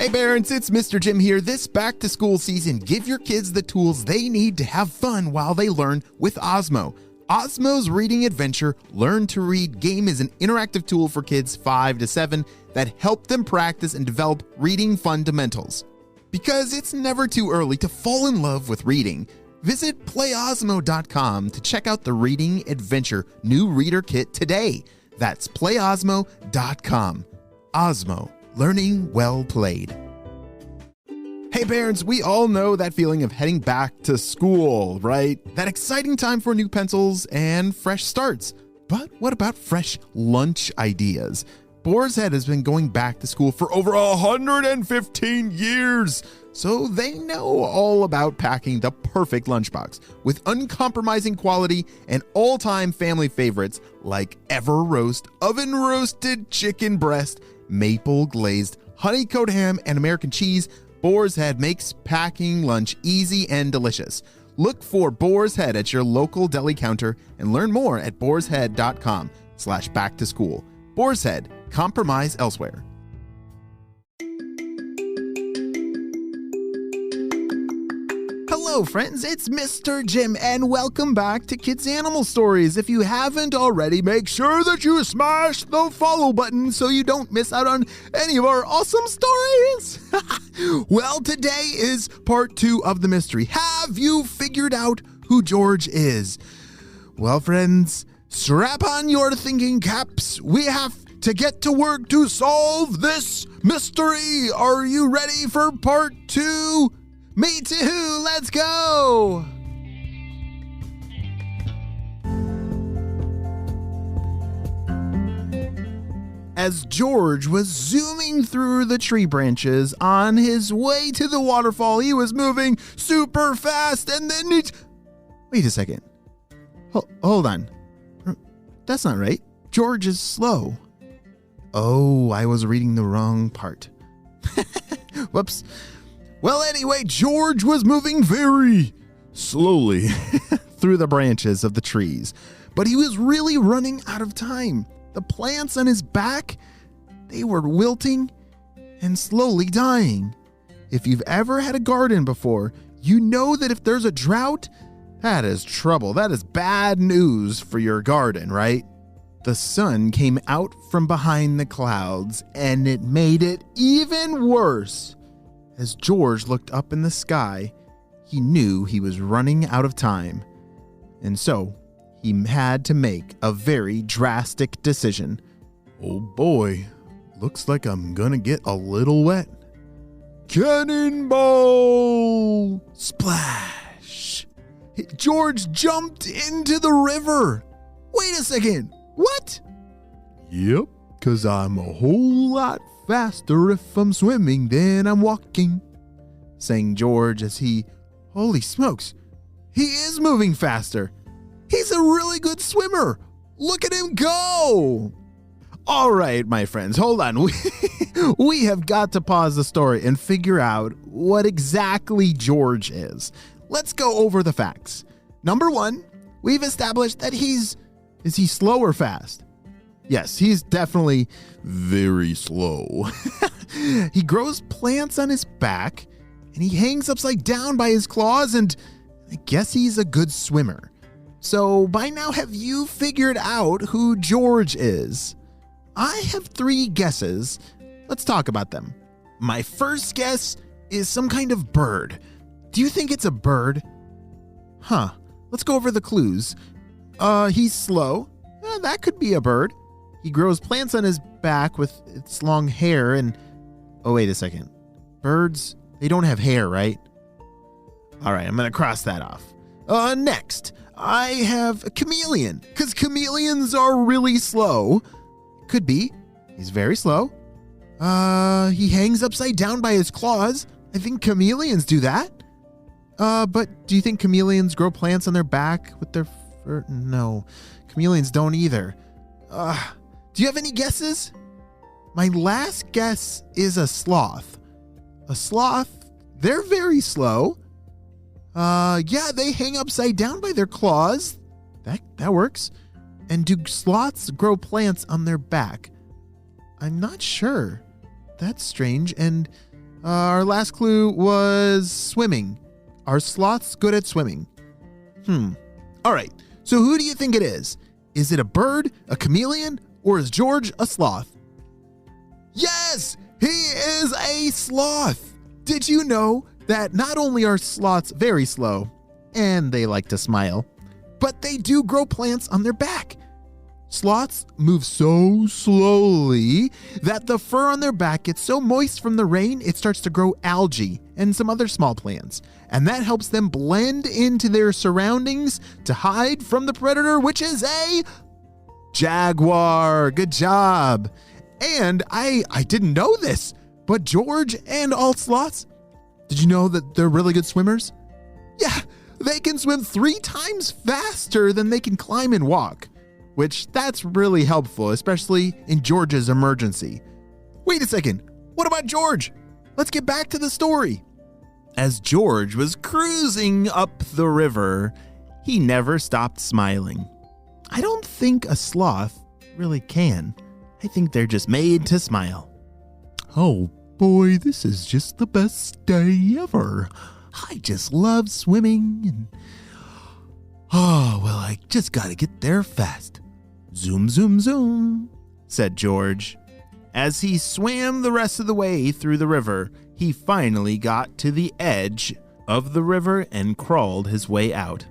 Hey parents, it's Mr. Jim here. This back to school season, give your kids the tools they need to have fun while they learn with Osmo. Osmo's Reading Adventure Learn to Read game is an interactive tool for kids 5 to 7 that help them practice and develop reading fundamentals. Because it's never too early to fall in love with reading, visit playosmo.com to check out the Reading Adventure new reader kit today. That's playosmo.com. Osmo, learning well played. Hey parents, we all know that feeling of heading back to school, right? That exciting time for new pencils and fresh starts. But what about fresh lunch ideas? Boar's Head has been going back to school for over 115 years, so they know all about packing the perfect lunchbox with uncompromising quality and all-time family favorites like Ever Roast, oven roasted chicken breast, maple glazed honey-coated ham, and American cheese. Boar's Head makes packing lunch easy and delicious. Look for Boar's Head at your local deli counter and learn more at boarshead.com/back-to-school. Boar's Head, compromise elsewhere. Hello friends, it's Mr. Jim and welcome back to Kids Animal Stories. If you haven't already, make sure that you smash the follow button so you don't miss out on any of our awesome stories. Well, today is part 2 of the mystery. Have you figured out who George is? Well friends, strap on your thinking caps. We have to get to work to solve this mystery. Are you ready for part 2? Me too, let's go! As George was zooming through the tree branches on his way to the waterfall, he was moving super fast and then Wait a second. Hold on. That's not right. George is slow. Oh, I was reading the wrong part. Whoops. Well, anyway, George was moving very slowly through the branches of the trees, but he was really running out of time. The plants on his back, they were wilting and slowly dying. If you've ever had a garden before, you know that if there's a drought, that is trouble. That is bad news for your garden, right? The sun came out from behind the clouds, and it made it even worse. As George looked up in the sky, he knew he was running out of time. And so, he had to make a very drastic decision. Oh boy, looks like I'm gonna get a little wet. Cannonball! Splash! George jumped into the river. Wait a second, what? Yep, 'cause I'm a whole lot faster if I'm swimming than I'm walking, sang George as he, holy smokes, he is moving faster. He's a really good swimmer. Look at him go. All right, my friends, hold on. We have got to pause the story and figure out what exactly George is. Let's go over the facts. Number 1, we've established that is he slow or fast? Yes, he's definitely very slow. He grows plants on his back, and he hangs upside down by his claws, and I guess he's a good swimmer. So by now, have you figured out who George is? I have 3 guesses. Let's talk about them. My first guess is some kind of bird. Do you think it's a bird? Let's go over the clues. He's slow. That could be a bird. He grows plants on his back with its long hair and... Oh, wait a second. Birds, they don't have hair, right? All right, I'm going to cross that off. Next, I have a chameleon, because chameleons are really slow. Could be. He's very slow. He hangs upside down by his claws. I think chameleons do that. But do you think chameleons grow plants on their back with their fur? No, chameleons don't either. Do you have any guesses? My last guess is a sloth. A sloth, they're very slow. Yeah, they hang upside down by their claws. That works. And do sloths grow plants on their back? I'm not sure. That's strange. And Our last clue was swimming. Are sloths good at swimming? All right, so who do you think it is? Is it a bird, a chameleon, or is George a sloth? Yes, he is a sloth. Did you know that not only are sloths very slow, and they like to smile, but they do grow plants on their back? Sloths move so slowly that the fur on their back gets so moist from the rain, it starts to grow algae and some other small plants. And that helps them blend into their surroundings to hide from the predator, which is a jaguar. Good job. And I didn't know this, but George and all sloths, did you know that they're really good swimmers? Yeah, they can swim 3 times faster than they can climb and walk, which that's really helpful, especially in George's emergency. Wait a second, what about George? Let's get back to the story. As George was cruising up the river, he never stopped smiling. I don't think a sloth really can. I think they're just made to smile. Oh boy, this is just the best day ever. I just love swimming and I just gotta get there fast. Zoom, zoom, zoom, said George. As he swam the rest of the way through the river, he finally got to the edge of the river and crawled his way out.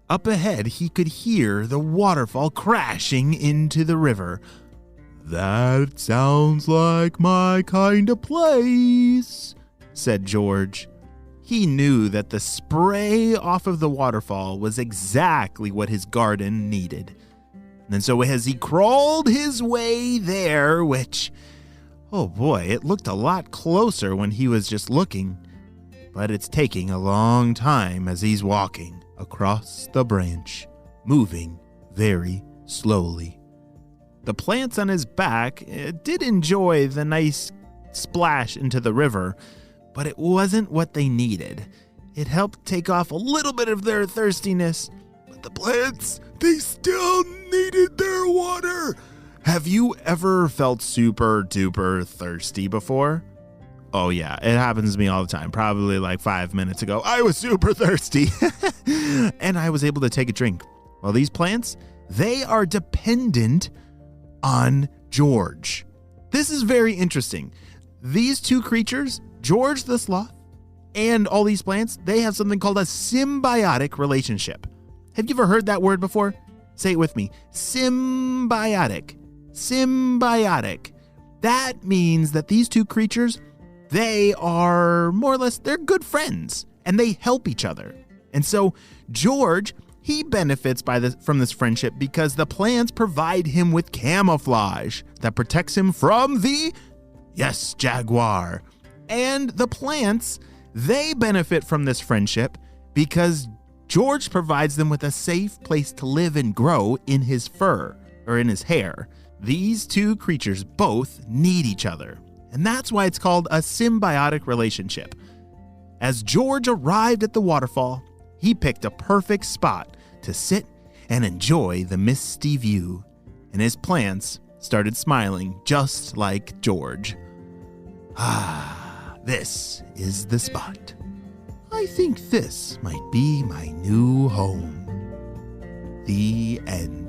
Up ahead, he could hear the waterfall crashing into the river. That sounds like my kind of place, said George. He knew that the spray off of the waterfall was exactly what his garden needed. And so as he crawled his way there, which, oh boy, it looked a lot closer when he was just looking, but it's taking a long time as he's walking across the branch, moving very slowly. The plants on his back did enjoy the nice splash into the river, but it wasn't what they needed. It helped take off a little bit of their thirstiness, but the plants, they still needed their water. Have you ever felt super duper thirsty before? Oh yeah, it happens to me all the time. Probably like 5 minutes ago, I was super thirsty and I was able to take a drink. Well, these plants, they are dependent on George. This is very interesting. These two creatures, George the sloth and all these plants, they have something called a symbiotic relationship. Have you ever heard that word before? Say it with me. Symbiotic. Symbiotic. That means that these two creatures, they are more or less, they're good friends and they help each other. And so George, he benefits from this friendship because the plants provide him with camouflage that protects him from the, yes, jaguar. And the plants, they benefit from this friendship because George provides them with a safe place to live and grow in his fur or in his hair. These two creatures both need each other, and that's why it's called a symbiotic relationship. As George arrived at the waterfall, he picked a perfect spot to sit and enjoy the misty view, and his plants started smiling just like George. This is the spot. I think this might be my new home. The end.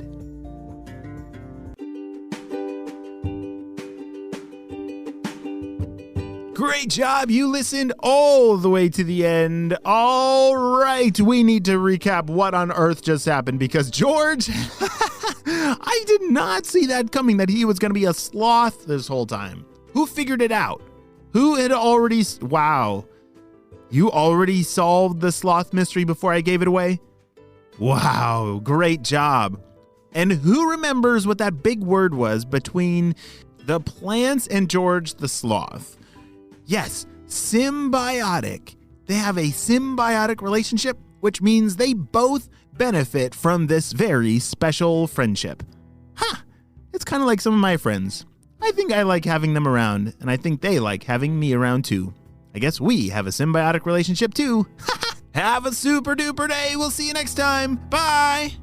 Great job. You listened all the way to the end. All right. We need to recap what on earth just happened because George, I did not see that coming, that he was going to be a sloth this whole time. Who figured it out? Who had already, wow. You already solved the sloth mystery before I gave it away? Wow, great job. And who remembers what that big word was between the plants and George the sloth? Yes, symbiotic. They have a symbiotic relationship, which means they both benefit from this very special friendship. It's kind of like some of my friends. I think I like having them around, and I think they like having me around too. I guess we have a symbiotic relationship too. Have a super duper day. We'll see you next time. Bye.